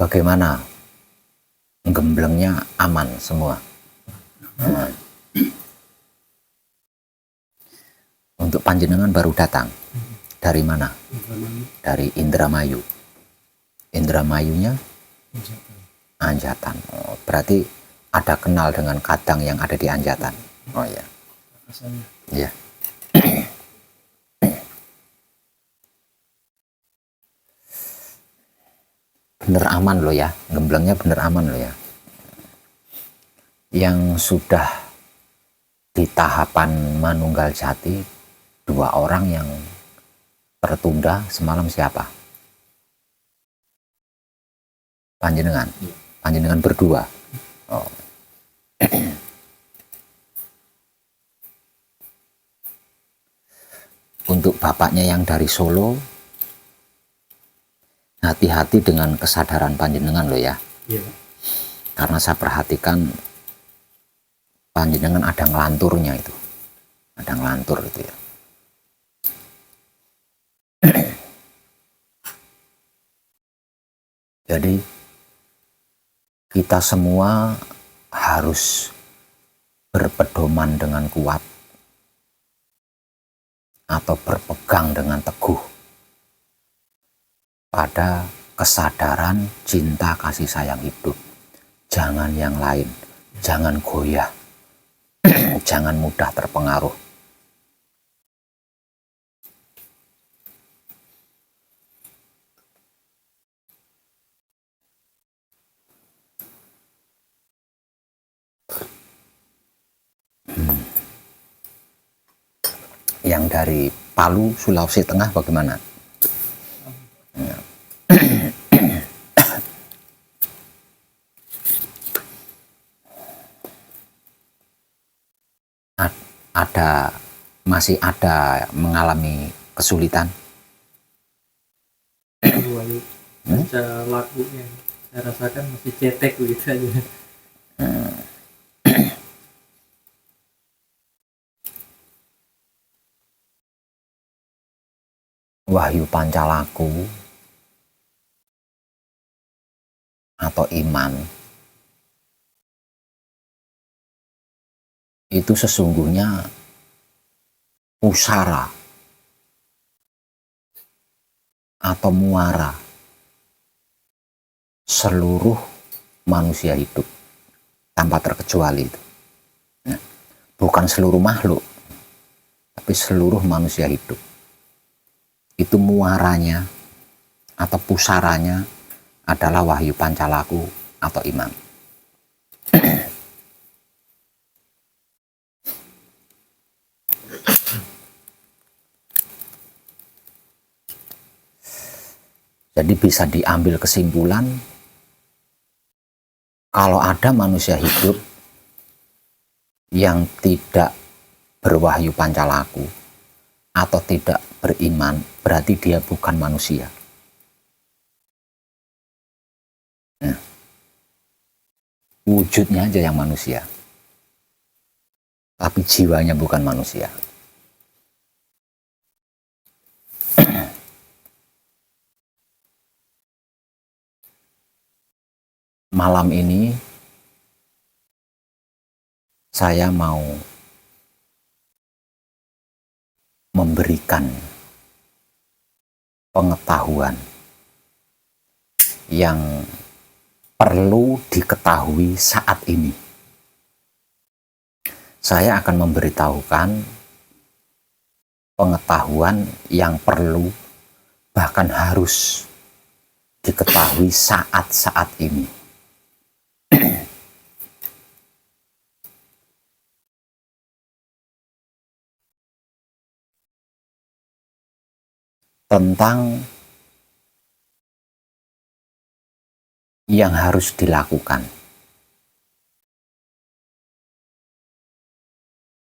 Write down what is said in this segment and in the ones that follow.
bagaimana gemblengnya aman semua. Nah, untuk panjenengan baru datang dari mana? Dari Indramayu. Indramayunya Anjatan. Oh, berarti ada kenal dengan kadang yang ada di Anjatan. Oh ya. Iya. Bener aman loh ya, gemblengnya bener aman loh ya. Yang sudah di tahapan manunggal jati, 2 orang yang tertunda semalam siapa? Panjenengan? Panjenengan berdua? Oh. Untuk bapaknya yang dari Solo, hati-hati dengan kesadaran panjenengan loh ya. Iya. Karena saya perhatikan panjenengan ada ngelanturnya itu. Ada ngelantur itu ya. Jadi kita semua harus berpedoman dengan kuat atau berpegang dengan teguh pada kesadaran cinta kasih sayang hidup. Jangan yang lain, jangan goyah, jangan mudah terpengaruh. Yang dari Palu, Sulawesi Tengah bagaimana? Ya. Masih ada mengalami kesulitan? Baca lagunya, saya rasakan masih cetek begitu aja. Wahyu Pancalaku atau iman itu sesungguhnya pusara atau muara seluruh manusia hidup tanpa terkecuali itu. Nah, bukan seluruh makhluk, tapi seluruh manusia hidup. Itu muaranya atau pusaranya adalah Wahyu Pancalaku atau iman. Jadi bisa diambil kesimpulan kalau ada manusia hidup yang tidak berwahyu Pancalaku atau tidak beriman, berarti dia bukan manusia. Nah, wujudnya aja yang manusia, tapi jiwanya bukan manusia. Malam ini saya mau memberikan pengetahuan yang perlu diketahui saat ini. Saya akan memberitahukan pengetahuan yang perlu, bahkan harus diketahui saat-saat ini. Tentang yang harus dilakukan.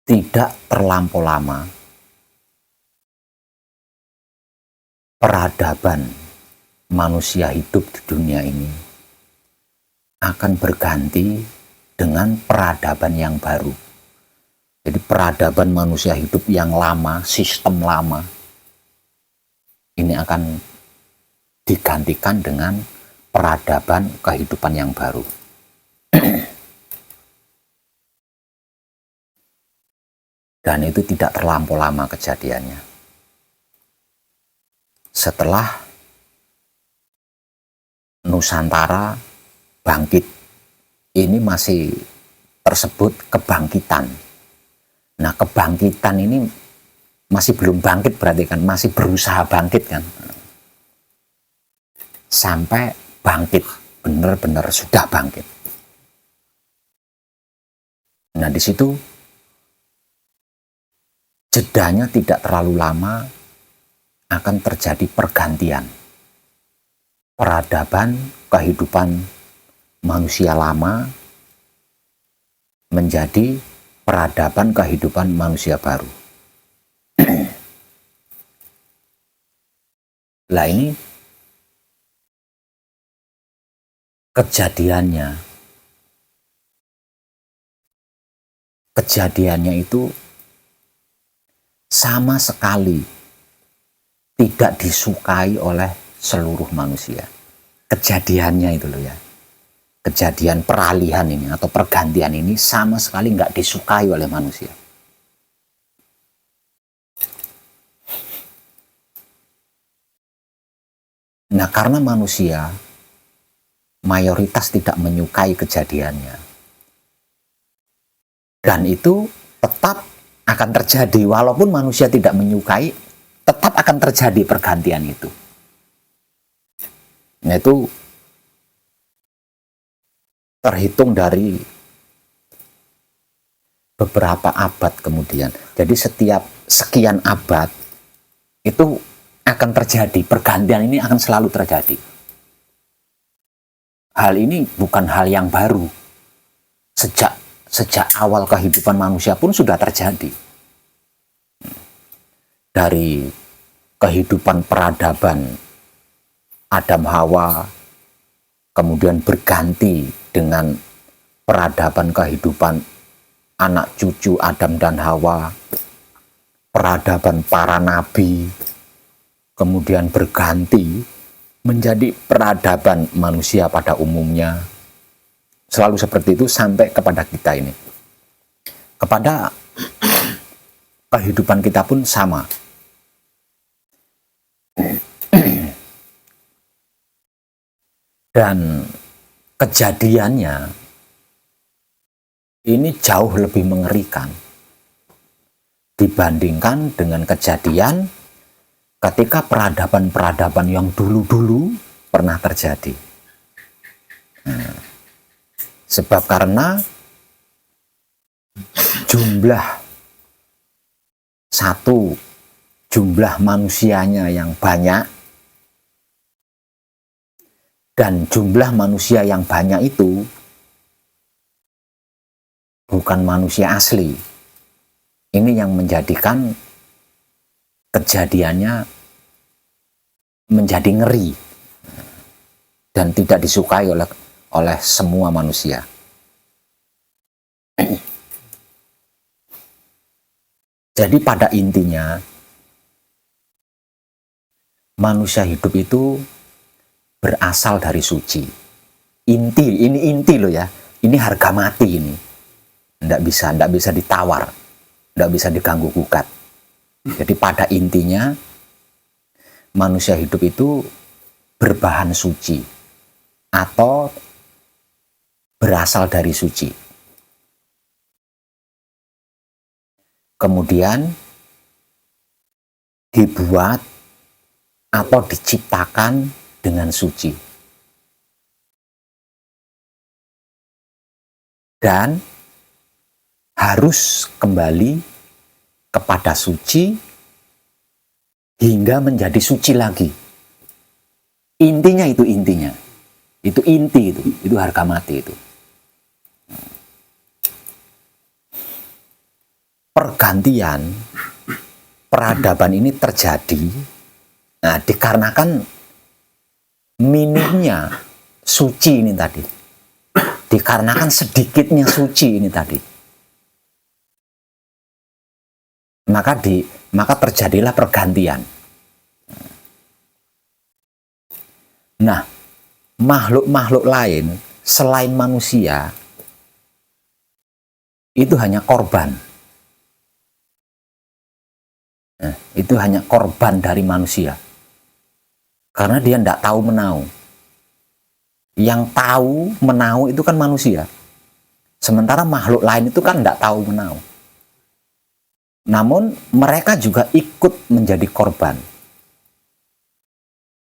Tidak terlampau lama, peradaban manusia hidup di dunia ini akan berganti dengan peradaban yang baru. Jadi peradaban manusia hidup yang lama, sistem lama, ini akan digantikan dengan peradaban kehidupan yang baru. Dan itu tidak terlampau lama kejadiannya. Setelah Nusantara bangkit, ini masih tersebut kebangkitan. Nah, kebangkitan ini masih belum bangkit, berarti kan masih berusaha bangkit kan. Sampai bangkit, benar-benar sudah bangkit. Nah, di situ jedanya tidak terlalu lama akan terjadi pergantian. Peradaban kehidupan manusia lama menjadi peradaban kehidupan manusia baru. Lah ini kejadiannya itu sama sekali tidak disukai oleh seluruh manusia. Kejadiannya itu loh ya. Kejadian peralihan ini atau pergantian ini sama sekali nggak disukai oleh manusia. Nah, karena manusia mayoritas tidak menyukai kejadiannya, dan itu tetap akan terjadi walaupun manusia tidak menyukai, tetap akan terjadi pergantian itu. Nah, itu terhitung dari beberapa abad kemudian. Jadi setiap sekian abad itu akan terjadi, pergantian ini akan selalu terjadi. Hal ini bukan hal yang baru. Sejak awal kehidupan manusia pun sudah terjadi. Dari kehidupan peradaban Adam Hawa, kemudian berganti dengan peradaban kehidupan anak cucu Adam dan Hawa, peradaban para nabi, kemudian berganti menjadi peradaban manusia pada umumnya. Selalu seperti itu sampai kepada kita ini. Kepada kehidupan kita pun sama. Dan kejadiannya ini jauh lebih mengerikan dibandingkan dengan kejadian ketika peradaban-peradaban yang dulu-dulu pernah terjadi. Sebab karena jumlah manusianya yang banyak, dan jumlah manusia yang banyak itu bukan manusia asli. Ini yang menjadikan kejadiannya menjadi ngeri dan tidak disukai oleh semua manusia. Jadi pada intinya manusia hidup itu berasal dari suci. Ini inti loh ya. Ini harga mati ini. Nggak bisa ditawar, nggak bisa diganggu gugat. Jadi pada intinya manusia hidup itu berbahan suci atau berasal dari suci. Kemudian dibuat atau diciptakan dengan suci. Dan harus kembali kepada suci hingga menjadi suci lagi. Intinya itu intinya. Itu inti itu harga mati itu. Pergantian peradaban ini terjadi dikarenakan minimnya suci ini tadi. Dikarenakan sedikitnya suci ini tadi. Maka terjadilah pergantian. Nah, makhluk-makhluk lain selain manusia itu hanya korban. Nah, itu hanya korban dari manusia. Karena dia tidak tahu menau. Yang tahu menau itu kan manusia. Sementara makhluk lain itu kan tidak tahu menau. Namun mereka juga ikut menjadi korban.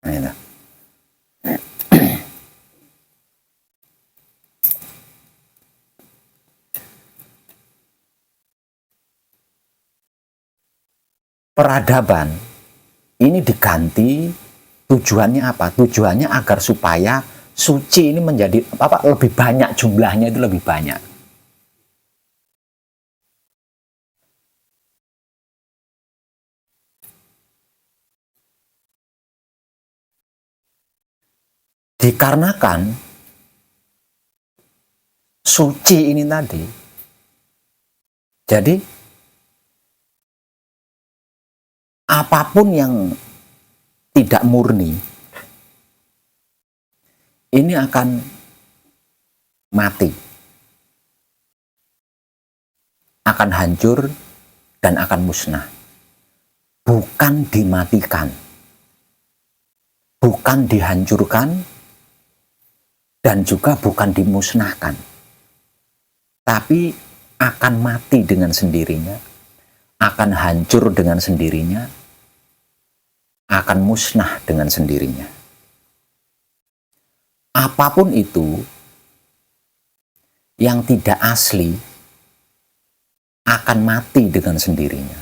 Nah, itu. Peradaban ini diganti, tujuannya apa? Tujuannya agar supaya suci ini menjadi lebih banyak, jumlahnya itu lebih banyak. Dikarenakan suci ini tadi, jadi apapun yang tidak murni ini akan mati, akan hancur, dan akan musnah. Bukan dimatikan, bukan dihancurkan, dan juga bukan dimusnahkan, tapi akan mati dengan sendirinya, akan hancur dengan sendirinya, akan musnah dengan sendirinya. Apapun itu yang tidak asli akan mati dengan sendirinya,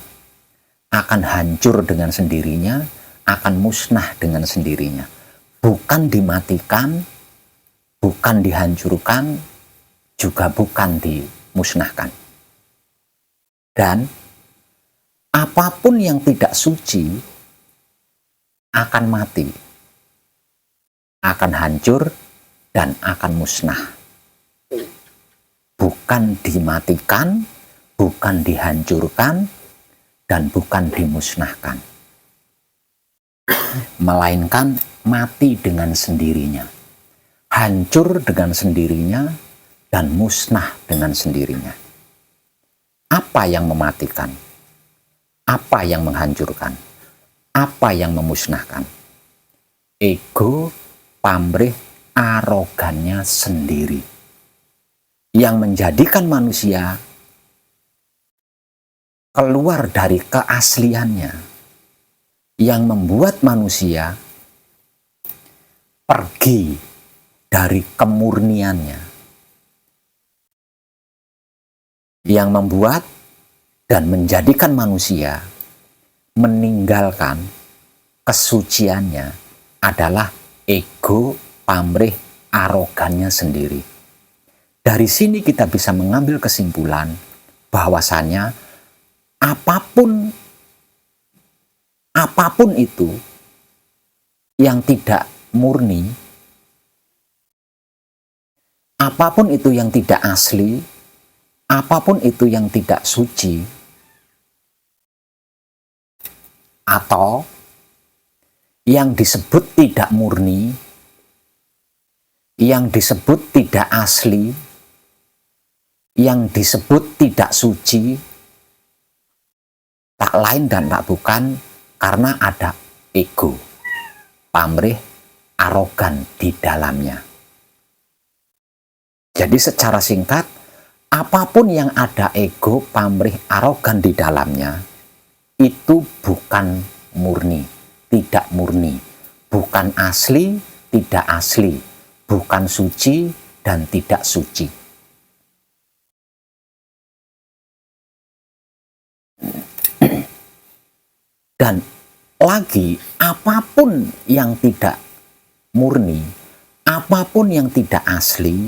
akan hancur dengan sendirinya, akan musnah dengan sendirinya. Bukan dimatikan, bukan dihancurkan, juga bukan dimusnahkan. Dan apapun yang tidak suci akan mati, akan hancur, dan akan musnah. Bukan dimatikan, bukan dihancurkan, dan bukan dimusnahkan. Melainkan mati dengan sendirinya, hancur dengan sendirinya, dan musnah dengan sendirinya. Apa yang mematikan? Apa yang menghancurkan? Apa yang memusnahkan? Ego, pamrih, arogannya sendiri. Yang menjadikan manusia keluar dari keasliannya. Yang membuat manusia pergi dari kemurniannya. Yang membuat dan menjadikan manusia meninggalkan kesuciannya adalah ego, pamrih, arogannya sendiri. Dari sini kita bisa mengambil kesimpulan bahwasannya apapun itu yang tidak murni, apapun itu yang tidak asli, apapun itu yang tidak suci, atau yang disebut tidak murni, yang disebut tidak asli, yang disebut tidak suci, tak lain dan tak bukan karena ada ego, pamrih, arogan di dalamnya. Jadi secara singkat, apapun yang ada ego, pamrih, arogan di dalamnya, itu bukan murni, tidak murni, bukan asli, tidak asli, bukan suci, dan tidak suci. Dan lagi, apapun yang tidak murni, apapun yang tidak asli,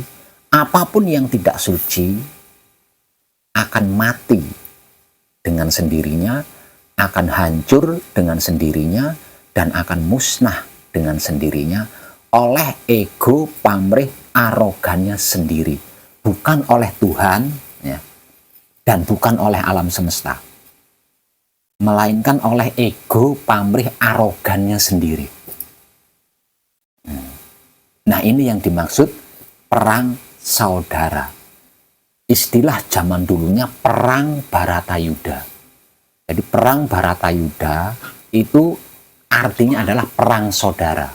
apapun yang tidak suci, akan mati dengan sendirinya, akan hancur dengan sendirinya, dan akan musnah dengan sendirinya oleh ego, pamrih, arogannya sendiri. Bukan oleh Tuhan, ya, dan bukan oleh alam semesta. Melainkan oleh ego, pamrih, arogannya sendiri. Nah, ini yang dimaksud perang saudara. Istilah zaman dulunya perang Baratayuda. Jadi perang Baratayuda itu artinya adalah perang saudara.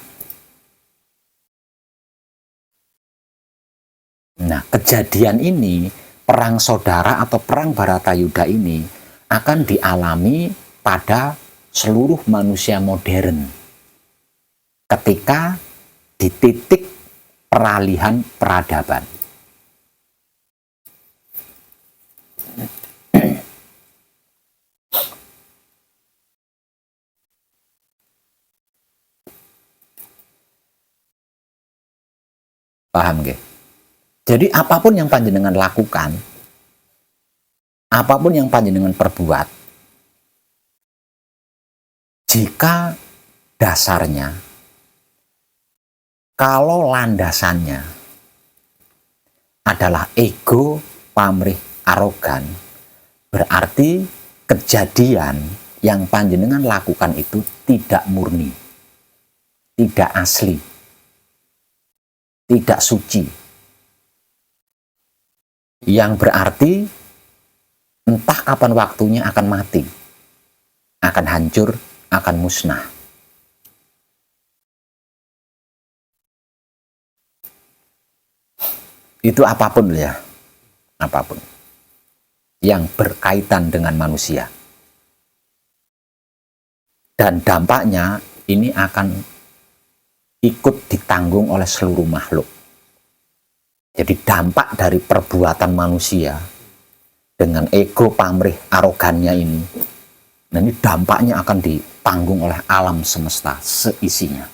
Nah, kejadian ini, perang saudara atau perang Baratayuda ini akan dialami pada seluruh manusia modern ketika di titik peralihan peradaban. Paham nggih? Jadi apapun yang panjenengan lakukan, apapun yang panjenengan perbuat, jika dasarnya, kalau landasannya adalah ego, pamrih, arogan, berarti kejadian yang panjenengan lakukan itu tidak murni, tidak asli, tidak suci. Yang berarti entah kapan waktunya akan mati, akan hancur, akan musnah. Itu apapun ya, apapun yang berkaitan dengan manusia. Dan dampaknya ini akan ikut ditanggung oleh seluruh makhluk. Jadi dampak dari perbuatan manusia dengan ego, pamrih, arogannya ini, nah ini dampaknya akan ditanggung oleh alam semesta seisinya.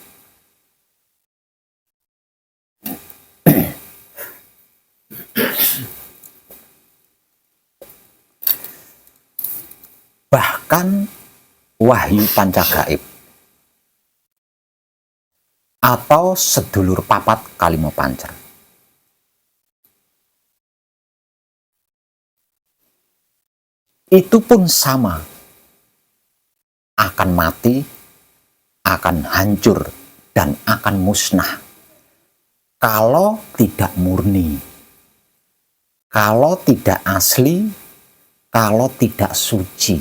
Bahkan wahyu pancagaib atau sedulur papat kalimo pancer itu pun sama, akan mati, akan hancur, dan akan musnah kalau tidak murni, kalau tidak asli, kalau tidak suci.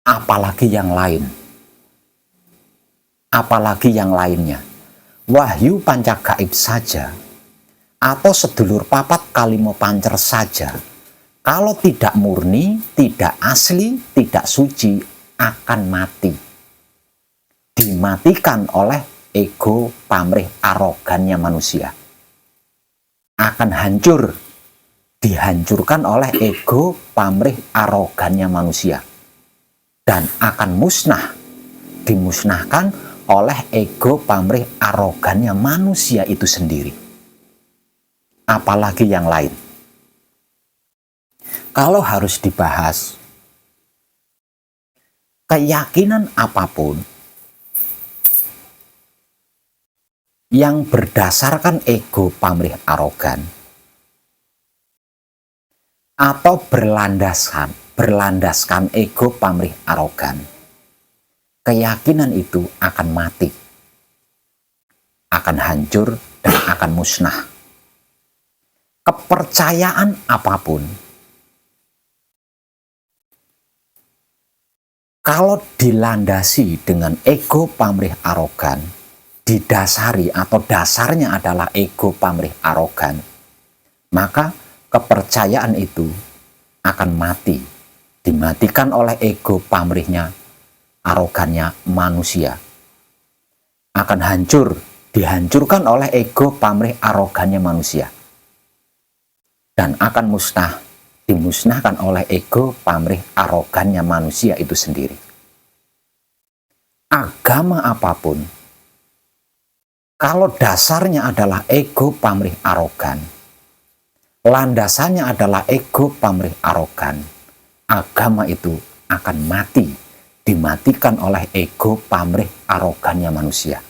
Apalagi yang lain, apalagi yang lainnya. Wahyu pancagaib saja atau sedulur papat kalimo pancer saja, kalau tidak murni, tidak asli, tidak suci, akan mati. Dimatikan oleh ego, pamrih, arogannya manusia. Akan hancur, dihancurkan oleh ego, pamrih, arogannya manusia. Dan akan musnah, dimusnahkan oleh ego, pamrih, arogannya manusia itu sendiri. Apalagi yang lain. Kalau harus dibahas, keyakinan apapun yang berdasarkan ego, pamrih, arogan atau berlandaskan ego, pamrih, arogan, keyakinan itu akan mati, akan hancur, dan akan musnah. Kepercayaan apapun, kalau dilandasi dengan ego, pamrih, arogan, didasari atau dasarnya adalah ego, pamrih, arogan, maka kepercayaan itu akan mati, dimatikan oleh ego, pamrihnya, arogannya manusia. Akan hancur, dihancurkan oleh ego, pamrih, arogannya manusia. Dan akan musnah, dimusnahkan oleh ego, pamrih, arogannya manusia itu sendiri. Agama apapun, kalau dasarnya adalah ego, pamrih, arogan, landasannya adalah ego, pamrih, arogan, agama itu akan mati, dimatikan oleh ego, pamrih, arogannya manusia.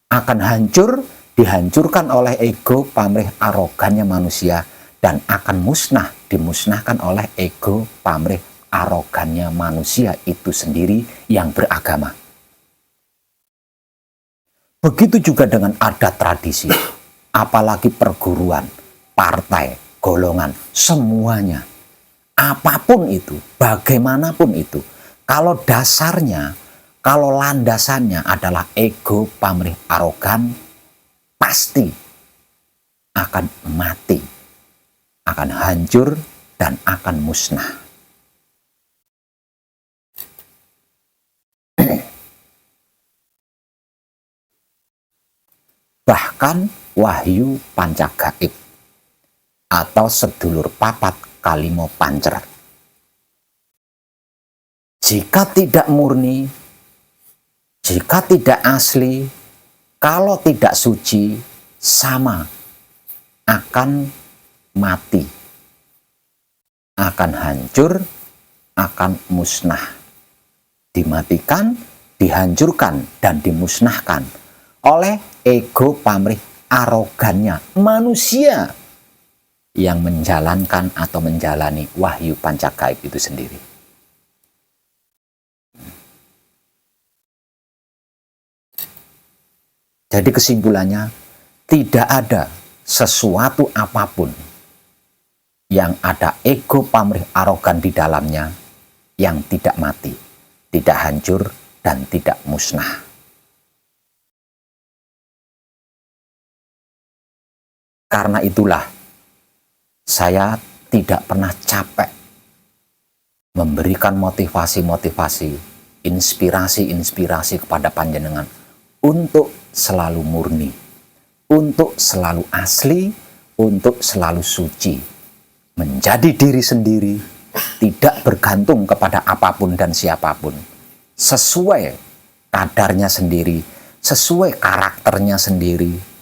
Akan hancur, dihancurkan oleh ego, pamrih, arogannya manusia, dan akan musnah, dimusnahkan oleh ego, pamrih, arogannya manusia itu sendiri yang beragama. Begitu juga dengan adat tradisi, apalagi perguruan, partai, golongan, semuanya. Apapun itu, bagaimanapun itu, kalau dasarnya, kalau landasannya adalah ego, pamrih, arogan, pasti akan mati, akan hancur, dan akan musnah. Bahkan Wahyu Pancagaib atau sedulur papat kalimo pancer, jika tidak murni, jika tidak asli, kalau tidak suci, sama akan mati, akan hancur, akan musnah, dimatikan, dihancurkan, dan dimusnahkan oleh ego, pamrih, arogannya manusia yang menjalankan atau menjalani Wahyu Pancagaib itu sendiri. Jadi kesimpulannya, tidak ada sesuatu apapun yang ada ego, pamrih, arogan di dalamnya yang tidak mati, tidak hancur, dan tidak musnah. Karena itulah saya tidak pernah capek memberikan motivasi-motivasi, inspirasi-inspirasi kepada panjenengan untuk selalu murni, untuk selalu asli, untuk selalu suci, menjadi diri sendiri, tidak bergantung kepada apapun dan siapapun, sesuai kadarnya sendiri, sesuai karakternya sendiri,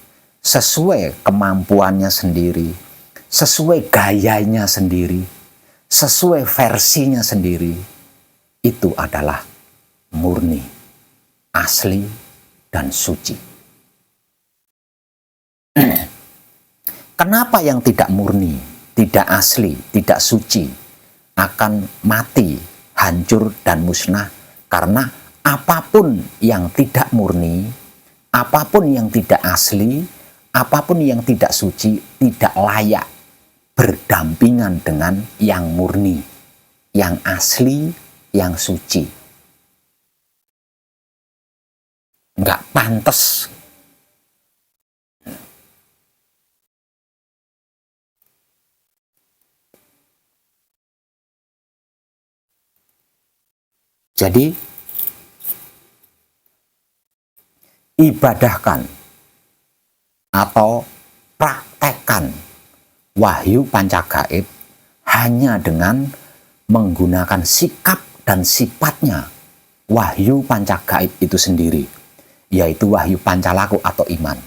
sesuai kemampuannya sendiri, sesuai gayanya sendiri, sesuai versinya sendiri. Itu adalah murni, asli, dan suci. Kenapa yang tidak murni, tidak asli, tidak suci akan mati, hancur, dan musnah? Karena apapun yang tidak murni, apapun yang tidak asli, apapun yang tidak suci, tidak layak berdampingan dengan yang murni, yang asli, yang suci. Nggak pantas. Jadi, ibadahkan atau praktekkan Wahyu Pancagaib hanya dengan menggunakan sikap dan sifatnya Wahyu Pancagaib itu sendiri, yaitu Wahyu Pancalaku atau iman.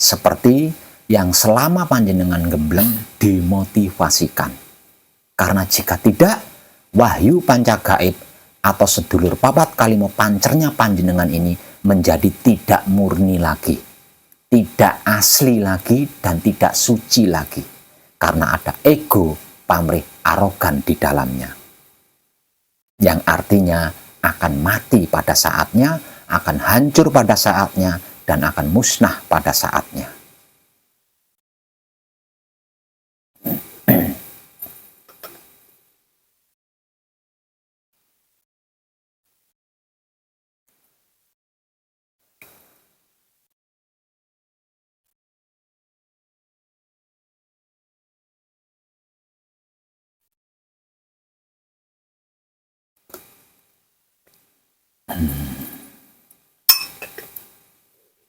Seperti yang selama panjenengan gembleng dimotivasikan. Karena jika tidak, Wahyu Pancagaib atau sedulur papat kalimo pancernya panjenengan ini menjadi tidak murni lagi, tidak asli lagi, dan tidak suci lagi. Karena ada ego, pamrih, arogan di dalamnya. Yang artinya akan mati pada saatnya, akan hancur pada saatnya, dan akan musnah pada saatnya.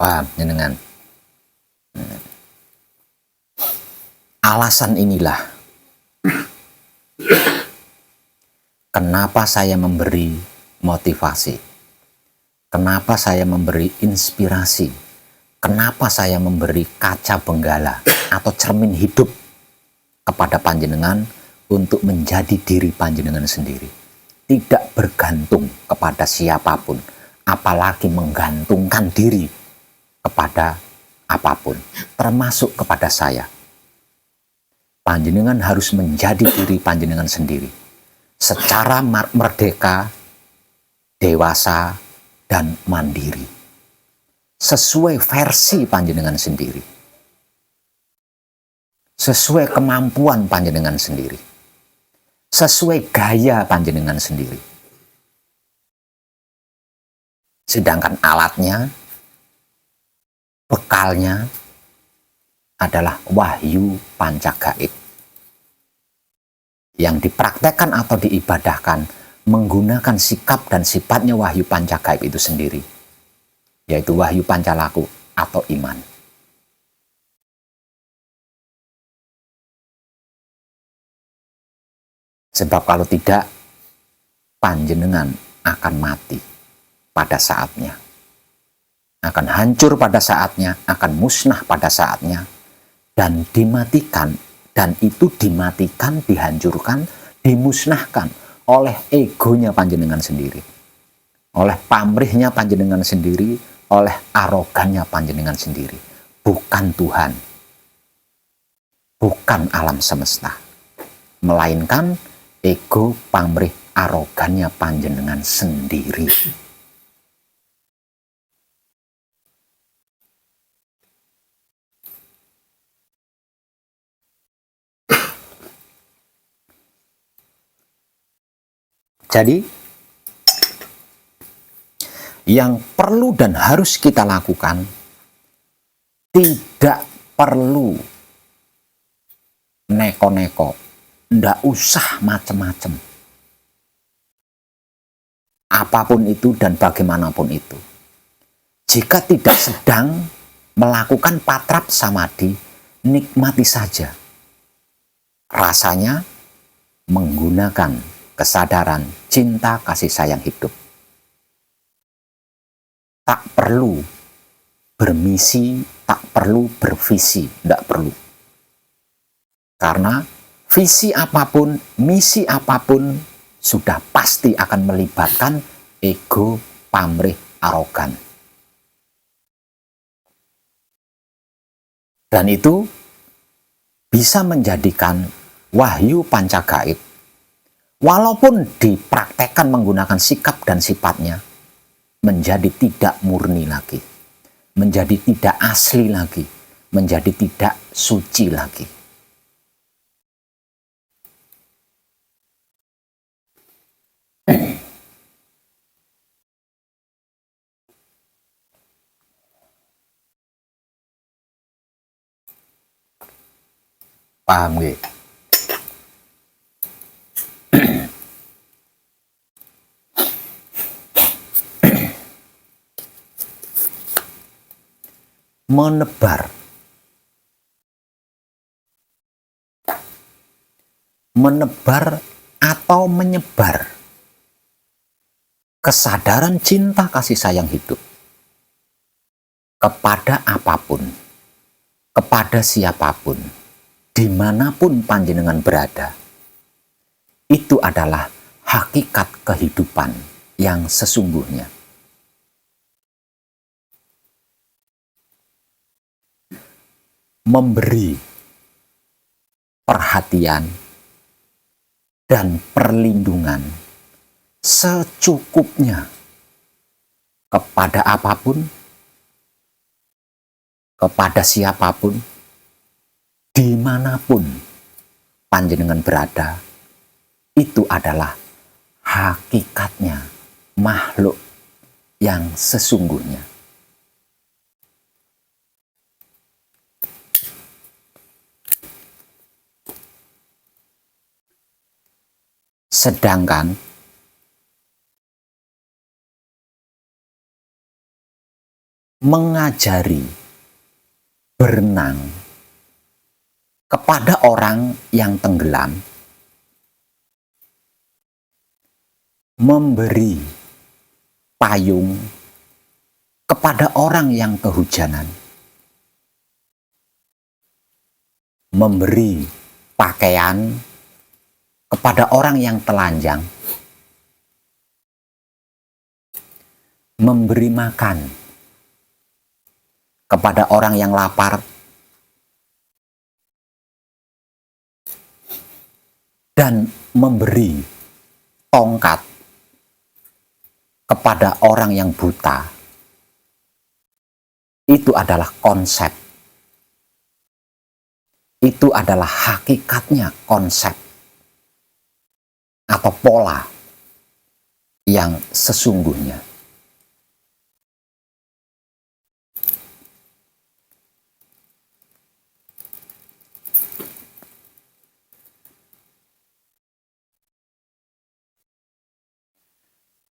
Paham jenengan? Alasan inilah kenapa saya memberi motivasi, kenapa saya memberi inspirasi, kenapa saya memberi kaca benggala atau cermin hidup kepada panjenengan untuk menjadi diri panjenengan sendiri. Tidak bergantung kepada siapapun, apalagi menggantungkan diri kepada apapun, termasuk kepada saya. Panjenengan harus menjadi diri panjenengan sendiri secara merdeka, dewasa, dan mandiri. sesuai versi panjenengan sendiri, sesuai kemampuan panjenengan sendiri, sesuai gaya panjenengan sendiri. Sedangkan alatnya, bekalnya adalah wahyu pancagaib yang dipraktekkan atau diibadahkan menggunakan sikap dan sifatnya wahyu pancagaib itu sendiri, yaitu wahyu pancalaku atau iman. Sebab kalau tidak, panjenengan akan mati pada saatnya, akan hancur pada saatnya, akan musnah pada saatnya, dan dimatikan. Dan itu dimatikan, dihancurkan, dimusnahkan oleh egonya panjenengan sendiri, oleh pamrihnya panjenengan sendiri, oleh arogannya panjenengan sendiri. Bukan Tuhan, bukan alam semesta, melainkan ego, pamrih, arogannya panjenengan sendiri. Jadi, yang perlu dan harus kita lakukan, tidak perlu neko-neko, ndak usah macem-macem. Apapun itu dan bagaimanapun itu. Jika tidak sedang melakukan patrap samadhi, nikmati saja. Rasanya menggunakan kesadaran cinta kasih sayang hidup. Tak perlu bermisi, tak perlu bervisi, tidak perlu. Karena visi apapun, misi apapun sudah pasti akan melibatkan ego, pamrih, arogan. Dan itu bisa menjadikan wahyu pancagaib, walaupun dipraktekkan menggunakan sikap dan sifatnya, menjadi tidak murni lagi, menjadi tidak asli lagi, menjadi tidak suci lagi. Paham nggih? Menebar atau menyebar kesadaran cinta kasih sayang hidup kepada apapun, kepada siapapun, dimanapun panjenengan berada, itu adalah hakikat kehidupan yang sesungguhnya. Memberi perhatian dan perlindungan secukupnya kepada apapun, kepada siapapun, dimanapun panjenengan berada, itu adalah hakikatnya makhluk yang sesungguhnya. Sedangkan mengajari berenang kepada orang yang tenggelam, memberi payung kepada orang yang kehujanan, memberi pakaian kepada orang yang telanjang, memberi makan kepada orang yang lapar, dan memberi tongkat kepada orang yang buta, itu adalah konsep. Itu adalah hakikatnya konsep atau pola yang sesungguhnya.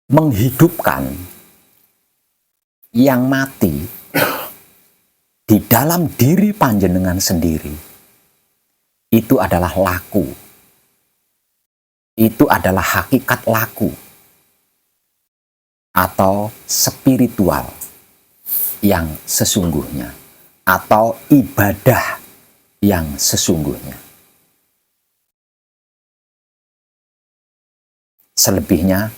Menghidupkan yang mati di dalam diri panjenengan sendiri itu adalah laku. Itu adalah hakikat laku atau spiritual yang sesungguhnya atau ibadah yang sesungguhnya. Selebihnya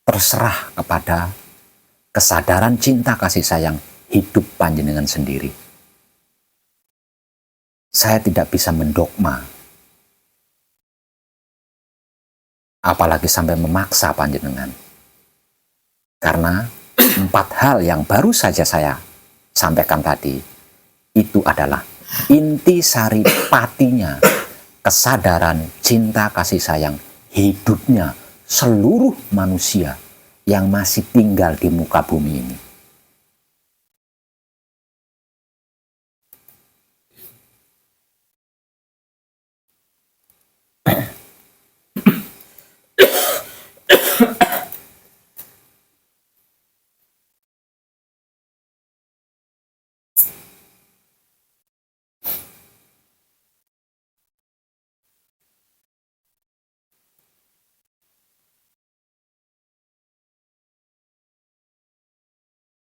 terserah kepada kesadaran cinta kasih sayang hidup panjenengan sendiri. Saya tidak bisa mendogma, apalagi sampai memaksa panjenengan. Karena 4 hal yang baru saja saya sampaikan tadi, itu adalah inti sari patinya kesadaran cinta kasih sayang hidupnya seluruh manusia yang masih tinggal di muka bumi ini.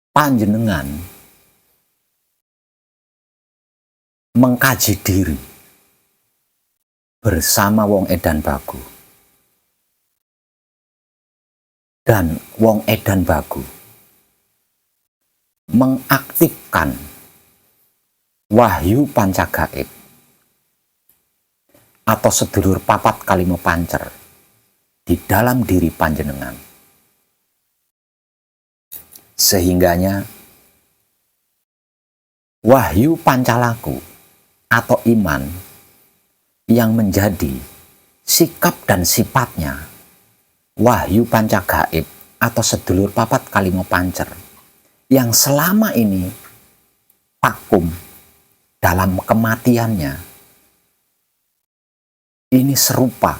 Panjenengan mengkaji diri bersama wong edan bagu, dan wong edan bagu mengaktifkan wahyu pancagaib atau sedulur papat kalimo pancer di dalam diri panjenengan. Sehingganya wahyu pancalaku atau iman yang menjadi sikap dan sifatnya wahyu pancagaib atau sedulur papat kalimo pancer yang selama ini vakum dalam kematiannya, ini serupa,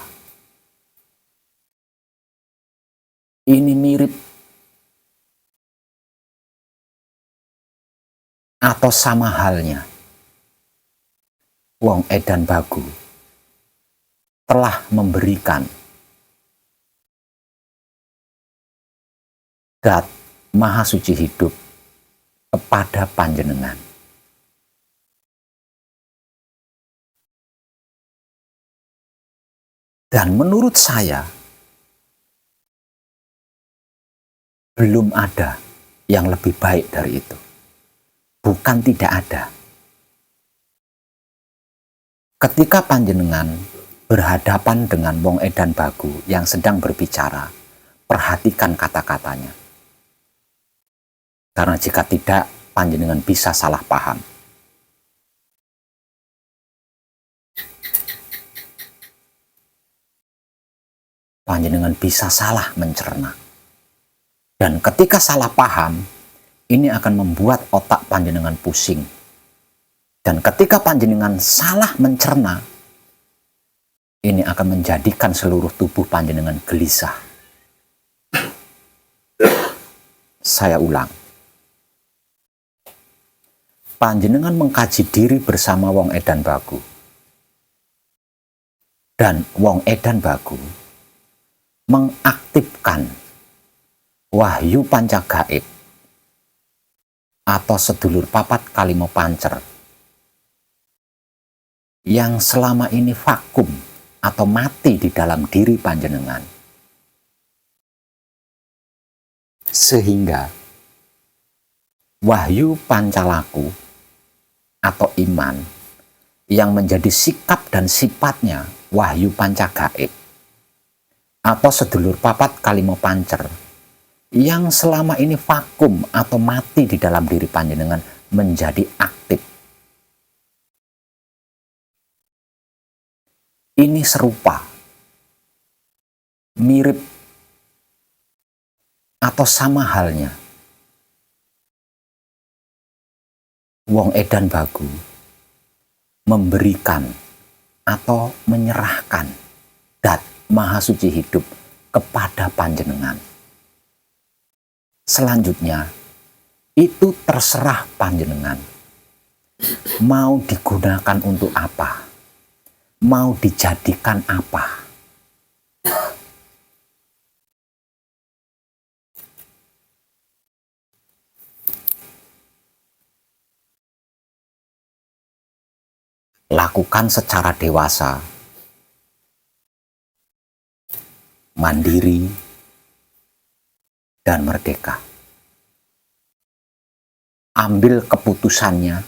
ini mirip atau sama halnya wong edan bagu telah memberikan zat maha suci hidup kepada panjenengan. Dan menurut saya belum ada yang lebih baik dari itu. Bukan tidak ada. Ketika panjenengan berhadapan dengan wong edan bagu yang sedang berbicara, perhatikan kata-katanya. Karena jika tidak, panjenengan bisa salah paham. Panjenengan bisa salah mencerna. Dan ketika salah paham, ini akan membuat otak panjenengan pusing. Dan ketika panjenengan salah mencerna, ini akan menjadikan seluruh tubuh panjenengan gelisah. Saya ulang. Panjenengan mengkaji diri bersama wong edan bagu. Dan wong edan bagu mengaktifkan wahyu pancagaib atau sedulur papat kalimo pancer yang selama ini vakum atau mati di dalam diri panjenengan, sehingga wahyu pancalaku atau iman yang menjadi sikap dan sifatnya wahyu pancagaib atau sedulur papat kalimo pancer yang selama ini vakum atau mati di dalam diri panjenengan menjadi aktif. Ini serupa, mirip, atau sama halnya wong edan bagu memberikan atau menyerahkan dat maha suci hidup kepada panjenengan. Selanjutnya, itu terserah panjenengan. Mau digunakan untuk apa? Mau dijadikan apa? Lakukan secara dewasa, mandiri, dan merdeka. Ambil keputusannya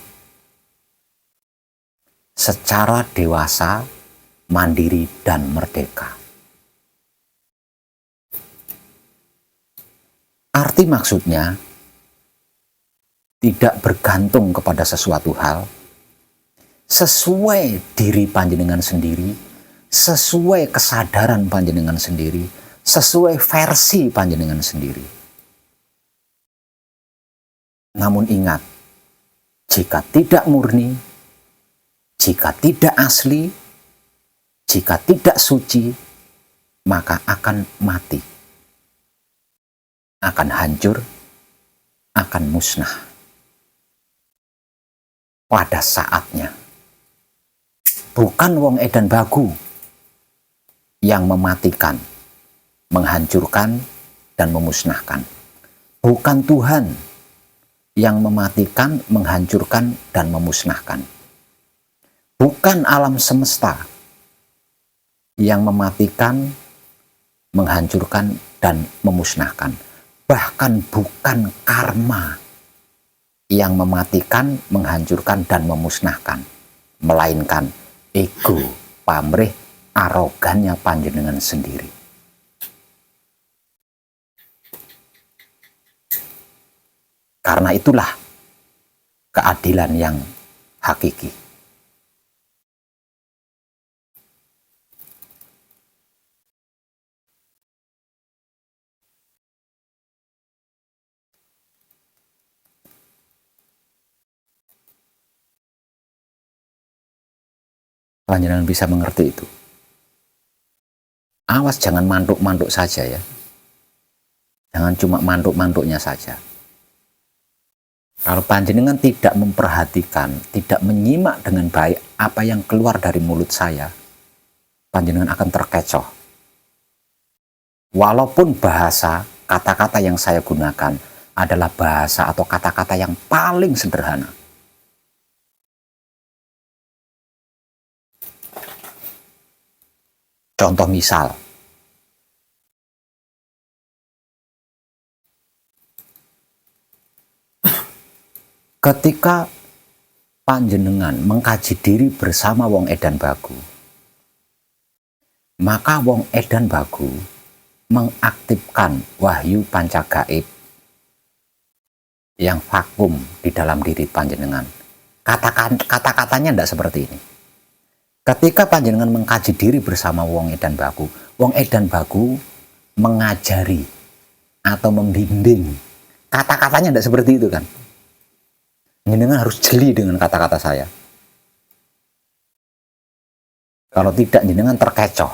secara dewasa, mandiri, dan merdeka. Arti maksudnya tidak bergantung kepada sesuatu hal, sesuai diri panjenengan sendiri, sesuai kesadaran panjenengan sendiri, sesuai versi panjenengan sendiri. Namun ingat, jika tidak murni, jika tidak asli, jika tidak suci, maka akan mati, akan hancur, akan musnah pada saatnya. Bukan wong edan bagu yang mematikan, menghancurkan, dan memusnahkan. Bukan Tuhan yang mematikan, menghancurkan, dan memusnahkan. Bukan alam semesta yang mematikan, menghancurkan, dan memusnahkan. Bahkan bukan karma yang mematikan, menghancurkan, dan memusnahkan. Melainkan ego, pamrih, arogannya panjenengan sendiri. Karena itulah keadilan yang hakiki. Panjenengan bisa mengerti itu. Awas jangan mantuk-mantuk saja ya. Jangan cuma mantuk-mantuknya saja. Kalau panjenengan tidak memperhatikan, tidak menyimak dengan baik apa yang keluar dari mulut saya, panjenengan akan terkecoh. Walaupun bahasa, kata-kata yang saya gunakan adalah bahasa atau kata-kata yang paling sederhana. Contoh misal, ketika panjenengan mengkaji diri bersama wong edan bagu, maka wong edan bagu mengaktifkan wahyu pancagaib yang vakum di dalam diri panjenengan. Kata-katanya tidak seperti ini. Ketika panjenengan mengkaji diri bersama wong edan bagu mengajari atau membimbing. Kata-katanya tidak seperti itu kan. Panjenengan harus jeli dengan kata-kata saya. Kalau tidak, panjenengan terkecoh.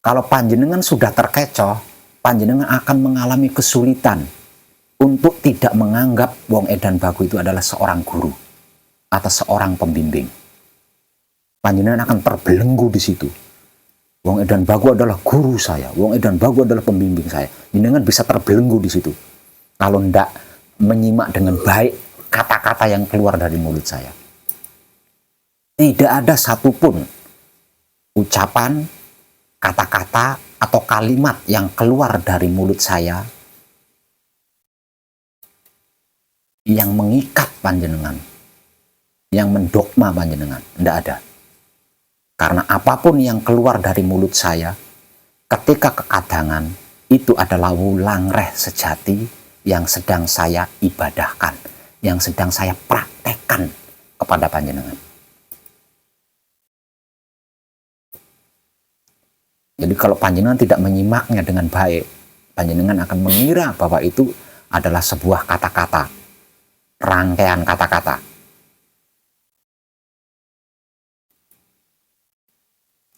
Kalau panjenengan sudah terkecoh, panjenengan akan mengalami kesulitan untuk tidak menganggap wong edan bagu itu adalah seorang guru atau seorang pembimbing. Panjenengan akan terbelenggu di situ. Wong edan bagu adalah guru saya, wong edan bagu adalah pembimbing saya. Panjenengan bisa terbelenggu di situ kalau tidak menyimak dengan baik kata-kata yang keluar dari mulut saya. Tidak ada satupun ucapan, kata-kata, atau kalimat yang keluar dari mulut saya yang mengikat panjenengan, yang mendogma panjenengan. Tidak ada. Karena apapun yang keluar dari mulut saya ketika kekadangan, itu adalah wulangreh sejati yang sedang saya ibadahkan, yang sedang saya praktekkan kepada panjenengan. Jadi kalau panjenengan tidak menyimaknya dengan baik, panjenengan akan mengira bahwa itu adalah sebuah kata-kata, rangkaian kata-kata.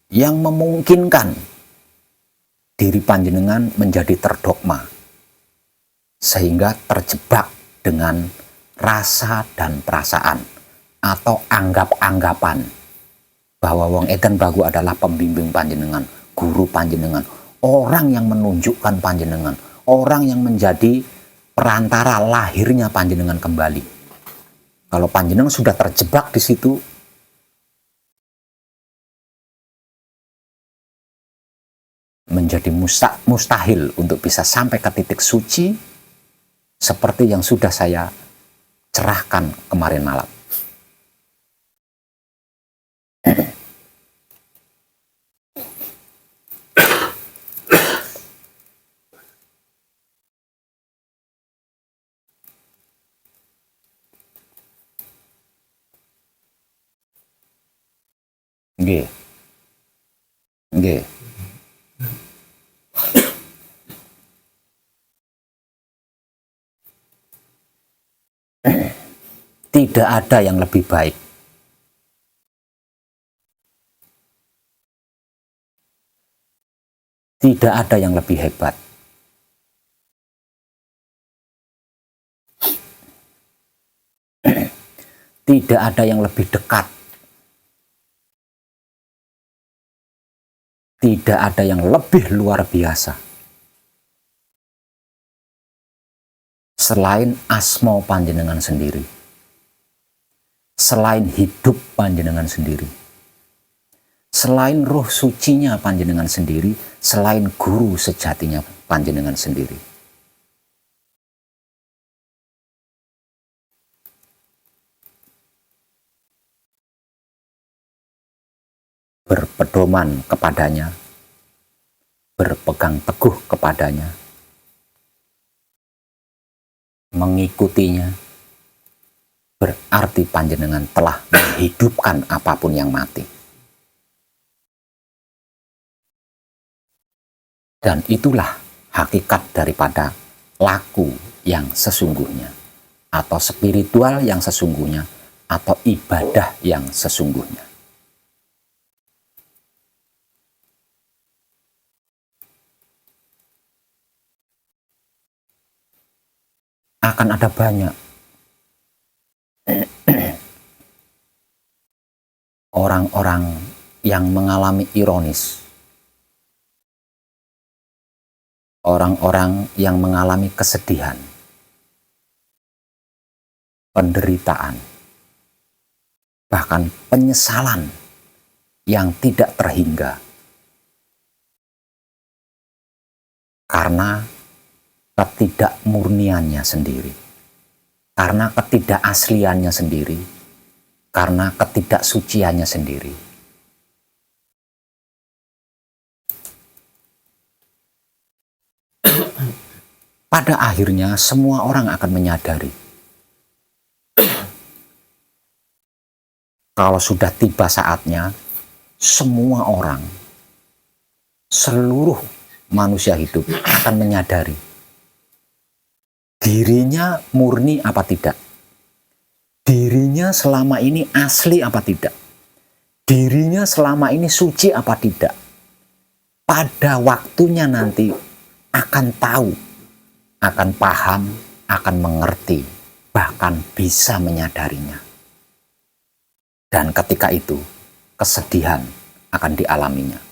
Yang memungkinkan diri panjenengan menjadi terdogma, sehingga terjebak dengan rasa dan perasaan atau anggap-anggapan bahwa wong edan bagu adalah pembimbing panjenengan, guru panjenengan, orang yang menunjukkan panjenengan, orang yang menjadi perantara lahirnya panjenengan kembali. Kalau panjenengan sudah terjebak di situ, menjadi mustahil untuk bisa sampai ke titik suci seperti yang sudah saya cerahkan kemarin malam. Nggih. Nggih. Tidak ada yang lebih baik. Tidak ada yang lebih hebat. Tidak ada yang lebih dekat. Tidak ada yang lebih luar biasa selain asma panjenengan sendiri, selain hidup panjenengan sendiri, selain roh sucinya panjenengan sendiri, selain guru sejatinya panjenengan sendiri. Berpedoman kepadanya, berpegang teguh kepadanya, mengikutinya, berarti panjenengan telah menghidupkan apapun yang mati. Dan itulah hakikat daripada laku yang sesungguhnya, atau spiritual yang sesungguhnya, atau ibadah yang sesungguhnya. Akan ada banyak orang-orang yang mengalami ironis, orang-orang yang mengalami kesedihan, penderitaan, bahkan penyesalan yang tidak terhingga karena ketidakmurniannya sendiri, karena ketidakasliannya sendiri, karena ketidaksuciannya sendiri. Pada akhirnya semua orang akan menyadari kalau sudah tiba saatnya, semua orang, seluruh manusia hidup akan menyadari dirinya murni apa tidak, dirinya selama ini asli apa tidak, dirinya selama ini suci apa tidak. Pada waktunya nanti akan tahu, akan paham, akan mengerti, bahkan bisa menyadarinya. Dan ketika itu kesedihan akan dialaminya,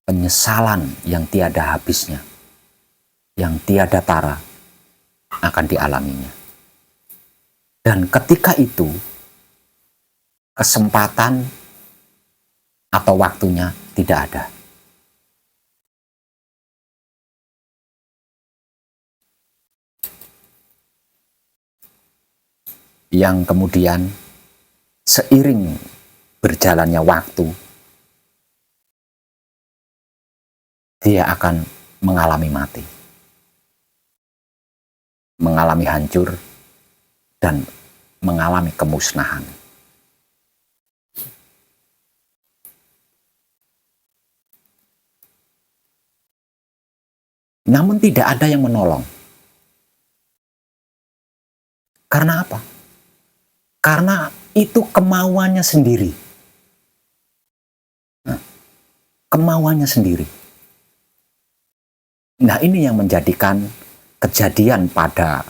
penyesalan yang tiada habisnya, yang tiada tara akan dialaminya. Dan ketika itu kesempatan atau waktunya tidak ada. Yang kemudian seiring berjalannya waktu, dia akan mengalami mati, mengalami hancur, dan mengalami kemusnahan. Namun tidak ada yang menolong. Karena apa? Karena itu kemauannya sendiri. Nah, kemauannya sendiri. Nah, ini yang menjadikan kejadian pada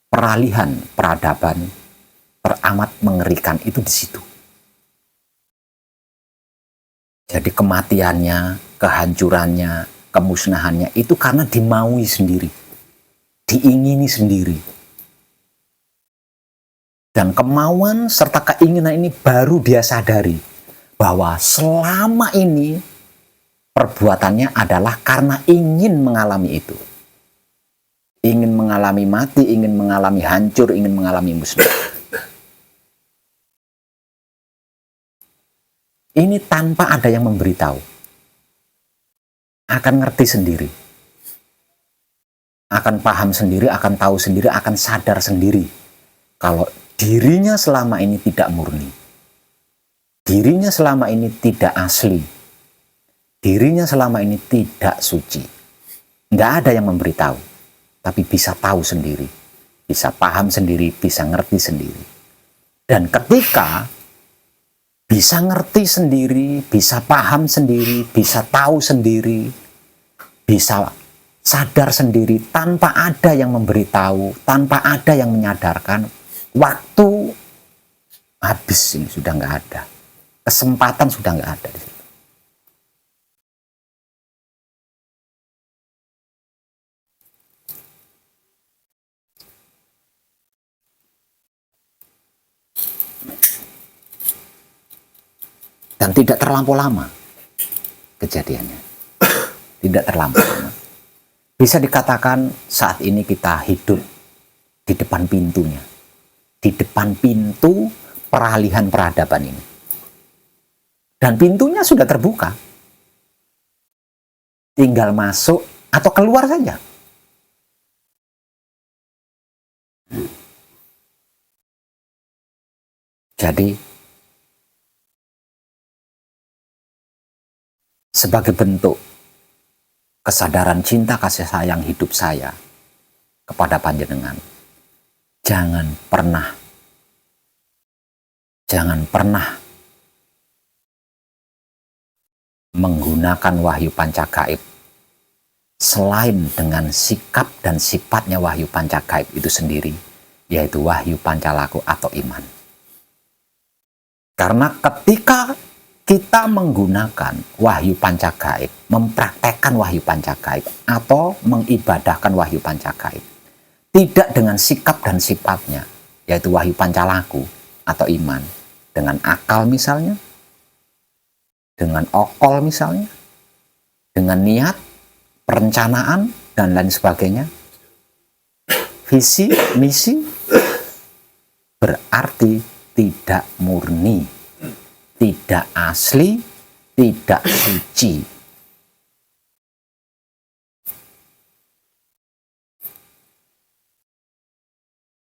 peralihan peradaban teramat mengerikan itu di situ. Jadi kematiannya, kehancurannya, kemusnahannya itu karena dimaui sendiri, diingini sendiri. Dan kemauan serta keinginan ini baru dia sadari bahwa selama ini perbuatannya adalah karena ingin mengalami itu. Ingin mengalami mati, ingin mengalami hancur, ingin mengalami musnah. Ini tanpa ada yang memberitahu. Akan ngerti sendiri. Akan paham sendiri, akan tahu sendiri, akan sadar sendiri. Kalau dirinya selama ini tidak murni. Dirinya selama ini tidak asli. Dirinya selama ini tidak suci. Nggak ada yang memberitahu. Tapi bisa tahu sendiri. Bisa paham sendiri, bisa ngerti sendiri. Dan ketika bisa ngerti sendiri, bisa paham sendiri, bisa tahu sendiri, bisa sadar sendiri tanpa ada yang memberitahu, tanpa ada yang menyadarkan, waktu habis, ini sudah nggak ada. Kesempatan sudah nggak ada di situ. Dan tidak terlampau lama kejadiannya. Tidak terlampau lama. Bisa dikatakan saat ini kita hidup di depan pintunya. Di depan pintu peralihan peradaban ini. Dan pintunya sudah terbuka. Tinggal masuk atau keluar saja. Jadi sebagai bentuk kesadaran cinta kasih sayang hidup saya kepada panjenengan, jangan pernah menggunakan wahyu pancagaib selain dengan sikap dan sifatnya wahyu pancagaib itu sendiri, yaitu wahyu pancalaku atau iman. Karena ketika kita menggunakan wahyu pancagaib, mempraktekkan wahyu pancagaib, atau mengibadahkan wahyu pancagaib, tidak dengan sikap dan sifatnya, yaitu wahyu pancalaku atau iman, dengan akal misalnya, dengan okol misalnya, dengan niat, perencanaan, dan lain sebagainya, visi, misi, berarti tidak murni, tidak asli, tidak suci.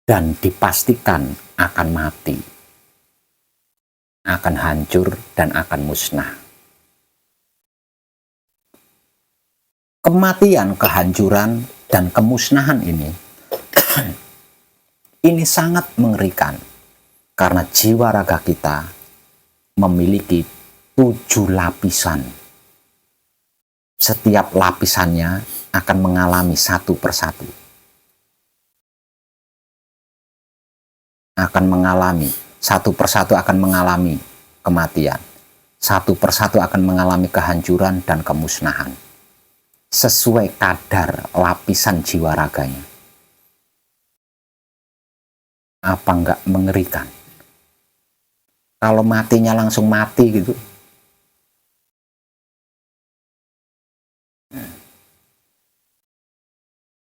Dan dipastikan akan mati, akan hancur, dan akan musnah. Kematian, kehancuran, dan kemusnahan ini sangat mengerikan karena jiwa raga kita memiliki 7 lapisan. Setiap lapisannya akan mengalami satu persatu. Satu persatu akan mengalami kematian. Satu persatu akan mengalami kehancuran dan kemusnahan. Sesuai kadar lapisan jiwa raganya. Apa enggak mengerikan? Kalau matinya langsung mati gitu.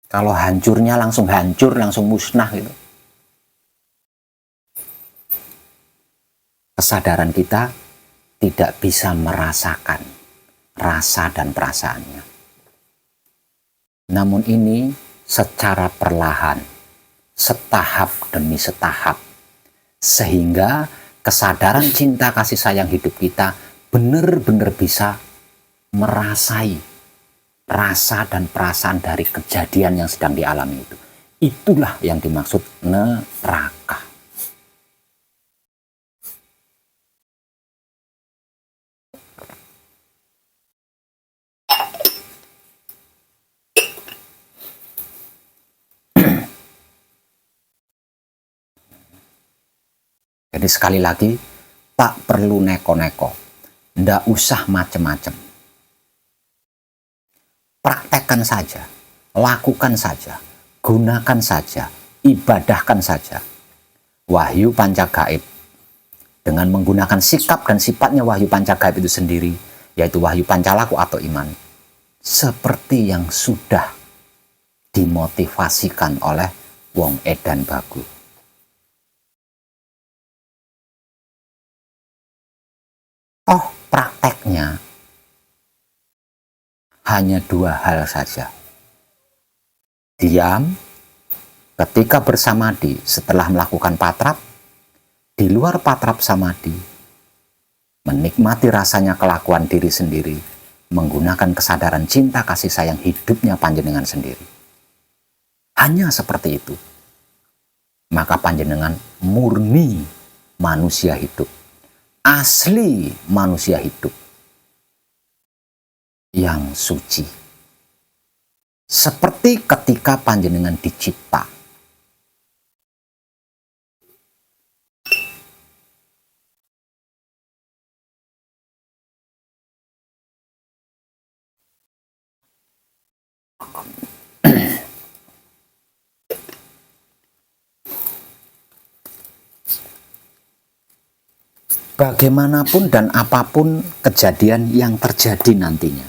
Kalau hancurnya langsung hancur, langsung musnah gitu. Kesadaran kita tidak bisa merasakan rasa dan perasaannya. Namun ini secara perlahan, setahap demi setahap, sehingga kesadaran cinta kasih sayang hidup kita benar-benar bisa merasai rasa dan perasaan dari kejadian yang sedang dialami itu. Itulah yang dimaksud neraka. Jadi sekali lagi, tak perlu neko-neko, ndak usah macem-macem. Praktekkan saja, lakukan saja, gunakan saja, ibadahkan saja wahyu panca gaib dengan menggunakan sikap dan sifatnya wahyu panca gaib itu sendiri, yaitu wahyu pancalaku atau iman, seperti yang sudah dimotivasikan oleh Wong Edan Bagu. Oh, prakteknya hanya dua hal saja. Diam ketika bersamadi setelah melakukan patrap, di luar patrap samadi, menikmati rasanya kelakuan diri sendiri, menggunakan kesadaran cinta kasih sayang hidupnya panjenengan sendiri. Hanya seperti itu, maka panjenengan murni manusia hidup. Asli manusia hidup yang suci, seperti ketika panjenengan dicipta. Bagaimanapun dan apapun kejadian yang terjadi nantinya,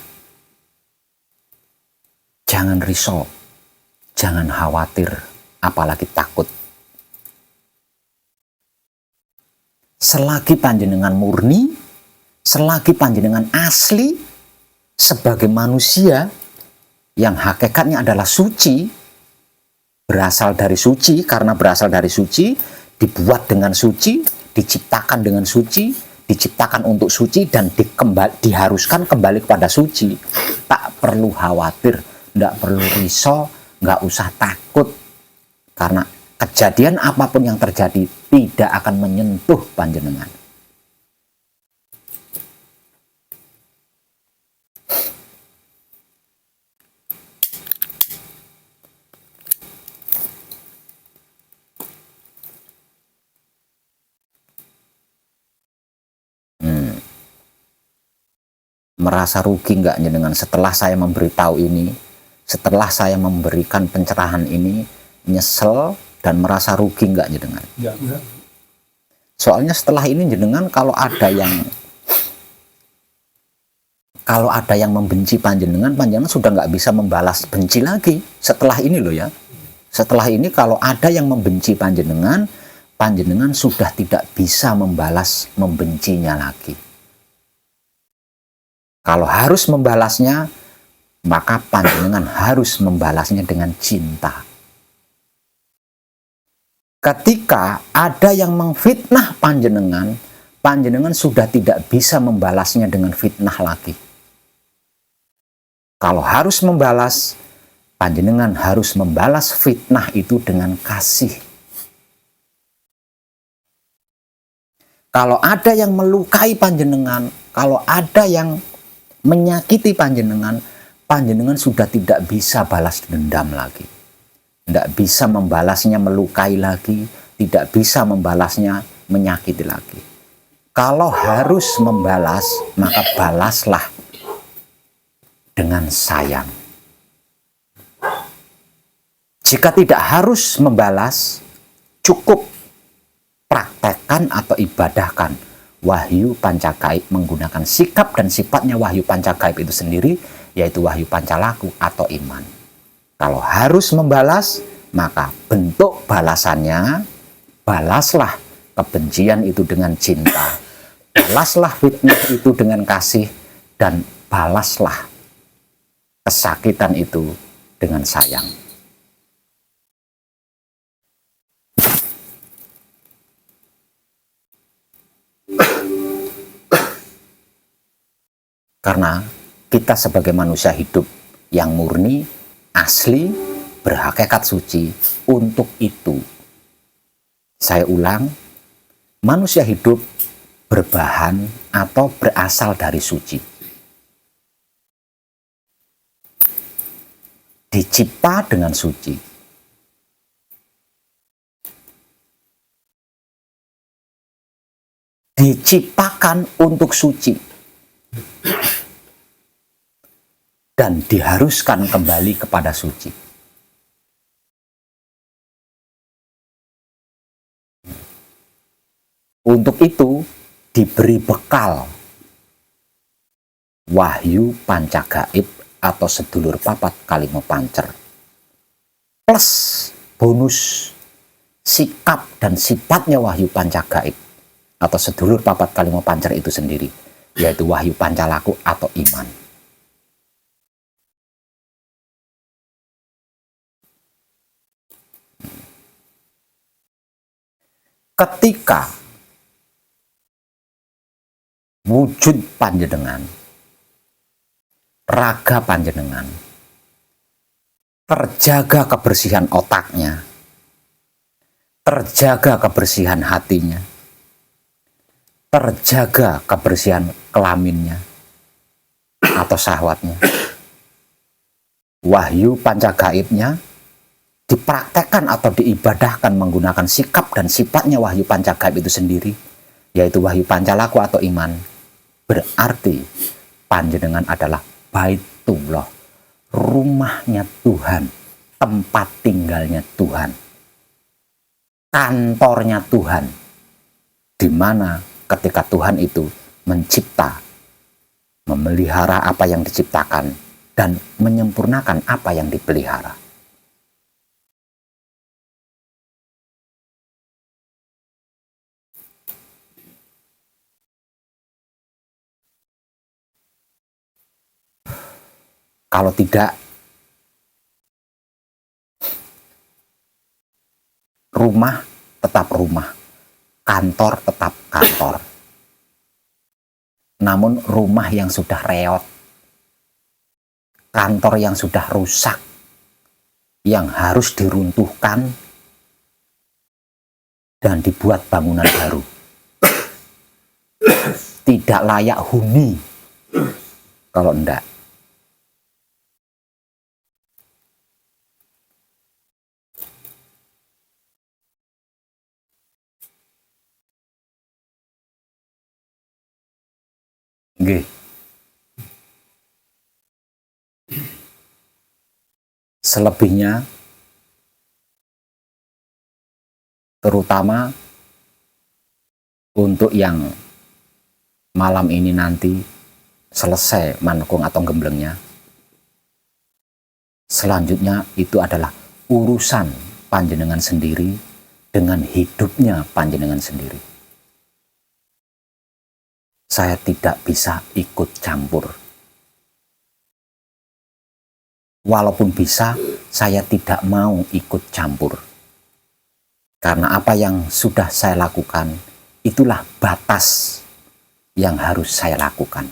jangan risau, jangan khawatir, apalagi takut. Selagi panjenengan murni, selagi panjenengan asli sebagai manusia yang hakikatnya adalah suci, berasal dari suci, karena berasal dari suci, dibuat dengan suci, diciptakan dengan suci, diciptakan untuk suci, dan diharuskan kembali kepada suci. Tak perlu khawatir, tidak perlu risau, nggak usah takut, karena kejadian apapun yang terjadi tidak akan menyentuh panjenengan. Merasa rugi nggak dengan setelah saya memberitahu ini, setelah saya memberikan pencerahan ini, nyesel dan merasa rugi nggak jenengan? Enggak. Soalnya setelah ini jenengan kalau ada yang membenci panjenengan, panjenengan sudah nggak bisa membalas benci lagi. Setelah ini loh ya, setelah ini kalau ada yang membenci panjenengan, panjenengan sudah tidak bisa membalas membencinya lagi. Kalau harus membalasnya, maka panjenengan harus membalasnya dengan cinta. Ketika ada yang mengfitnah panjenengan, panjenengan sudah tidak bisa membalasnya dengan fitnah lagi. Kalau harus membalas, panjenengan harus membalas fitnah itu dengan kasih. Kalau ada yang melukai panjenengan, kalau ada yang menyakiti panjenengan, panjenengan sudah tidak bisa balas dendam lagi. Tidak bisa membalasnya melukai lagi, tidak bisa membalasnya menyakiti lagi. Kalau harus membalas, maka balaslah dengan sayang. Jika tidak harus membalas, cukup praktekkan atau ibadahkan wahyu panca gaib menggunakan sikap dan sifatnya wahyu panca gaib itu sendiri, yaitu wahyu pancalaku atau iman. Kalau harus membalas, maka bentuk balasannya, balaslah kebencian itu dengan cinta, balaslah fitnah itu dengan kasih, dan balaslah kesakitan itu dengan sayang. Karena kita sebagai manusia hidup yang murni, asli, berhakikat suci, untuk itu, saya ulang, manusia hidup berbahan atau berasal dari suci. Dicipta dengan suci. Diciptakan untuk suci. Dan diharuskan kembali kepada suci. Untuk itu diberi bekal wahyu pancagaib atau sedulur papat kalimo pancer, plus bonus sikap dan sifatnya wahyu pancagaib atau sedulur papat kalimo pancer itu sendiri, yaitu wahyu pancalaku atau iman. Ketika wujud panjenengan, raga panjenengan, terjaga kebersihan otaknya, terjaga kebersihan hatinya, terjaga kebersihan kelaminnya atau syahwatnya, wahyu pancagaibnya dipraktekkan atau diibadahkan menggunakan sikap dan sifatnya wahyu pancagaib itu sendiri, yaitu wahyu pancalaku atau iman, berarti panjenengan adalah Baitullah, rumahnya Tuhan, tempat tinggalnya Tuhan, kantornya Tuhan, di mana ketika Tuhan itu mencipta, memelihara apa yang diciptakan, dan menyempurnakan apa yang dipelihara. Kalau tidak, rumah tetap rumah, kantor tetap kantor. Namun rumah yang sudah reot, kantor yang sudah rusak, yang harus diruntuhkan dan dibuat bangunan baru, tidak layak huni kalau enggak. Nggih. Selebihnya, terutama untuk yang malam ini nanti selesai manekung atau gemblengnya, selanjutnya itu adalah urusan panjenengan sendiri dengan hidupnya panjenengan sendiri. Saya tidak bisa ikut campur. Walaupun bisa, saya tidak mau ikut campur. Karena apa yang sudah saya lakukan, itulah batas yang harus saya lakukan.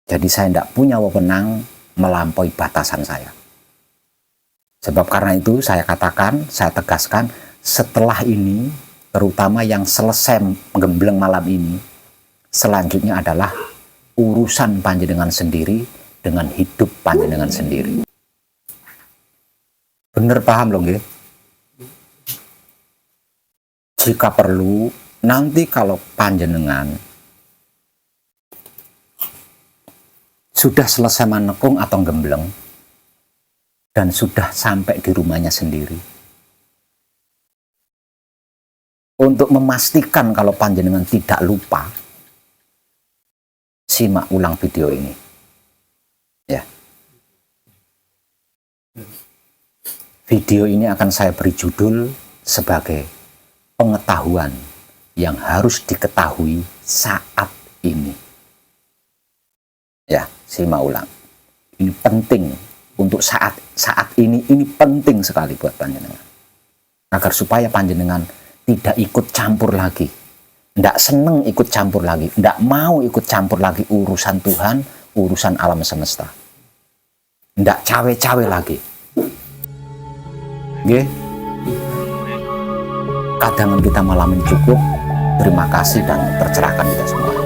Jadi saya tidak punya wewenang melampaui batasan saya. Sebab karena itu saya katakan, saya tegaskan, setelah ini, terutama yang selesai menggembleng malam ini, selanjutnya adalah urusan panjenengan sendiri dengan hidup panjenengan sendiri. Bener paham loh nggih? Jika perlu, nanti kalau panjenengan sudah selesai manekung atau gembleng dan sudah sampai di rumahnya sendiri, untuk memastikan kalau panjenengan tidak lupa, simak ulang video ini. Ya. Video ini akan saya beri judul sebagai pengetahuan yang harus diketahui saat ini. Ya, simak ulang. Ini penting untuk saat ini penting sekali buat panjenengan. Agar supaya panjenengan tidak ikut campur lagi. Tidak seneng ikut campur lagi. Tidak mau ikut campur lagi urusan Tuhan, urusan alam semesta. Tidak cawe-cawe lagi. Nggih. Kadangan kita malam ini cukup. Terima kasih dan tercerahkan kita semua.